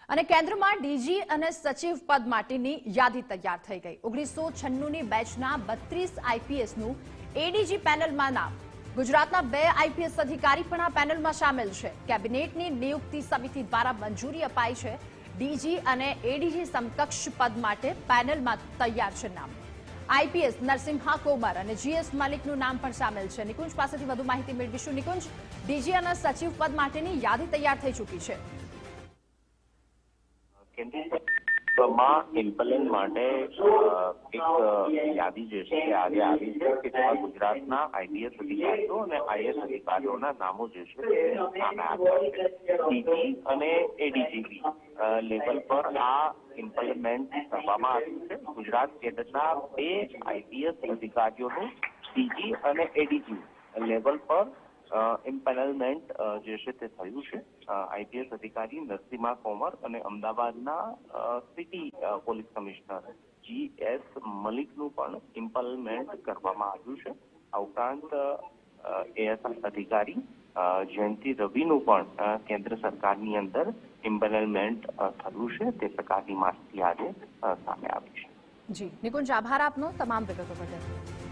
અને કેન્દ્રમાં ડીજી અને સચિવ પદ માટેની યાદી તૈયાર થઈ ગઈ। 1996ની બેચના 32 આઈપીએસનું એડીજી પેનલમાં નામ। ગુજરાતના 2 આઈપીએસ અધિકારી પણ આ પેનલમાં સામેલ છે। કેબિનેટની નિયુક્તિ સમિતિ દ્વારા મંજૂરી અપાઈ છે। ડીજી અને એડીજી સમકક્ષ પદ માટે પેનલમાં તૈયાર છે નામ। આઈપીએસ નરસિમ્હા કોમર અને જીએસ મલિકનું નામ પણ સામેલ છે। નિકુંજ પાસેથી વધુ માહિતી મેળવીશું। નિકુંજ, ડીજી અને સચિવ પદ માટેની યાદી તૈયાર થઈ ચૂકી છે। ઇમ્પેલમેન્ટ માટે એક યાદી જે છે આજે આવી છે કે જેમાં ગુજરાતના આઈપીએસ અધિકારીઓ અને આઈએસ અધિકારીઓના નામો જે છે સામે આવ્યા છે। ડીજી અને એડીજીપી લેવલ પર આ ઇમ્પેલમેન્ટ કરવામાં આવ્યું છે। ગુજરાત કેડરના 2 આઈપીએસ અધિકારીઓનું ડીજી અને એડીજી લેવલ પર ઇમ્પેનલમેન્ટ જે છે તે થયું છે। આઈપીએસ અધિકારી નરસિમ્હા કોમર અને અમદાવાદના સિટી પોલીસ કમિશનર જીએસ મલિકનું પણ ઇમ્પેનલમેન્ટ કરવામાં આવ્યું છે। આ ઉપરાંત એએસઆઈ અધિકારી જયંતિ રવિનું પણ કેન્દ્ર સરકારની અંદર ઇમ્પેનલમેન્ટ થયું છે। તે પ્રકારની માહિતી આજે સામે આવી છે। જી નિકુંજ, આભાર આપનો તમામ વિગતો બદલ।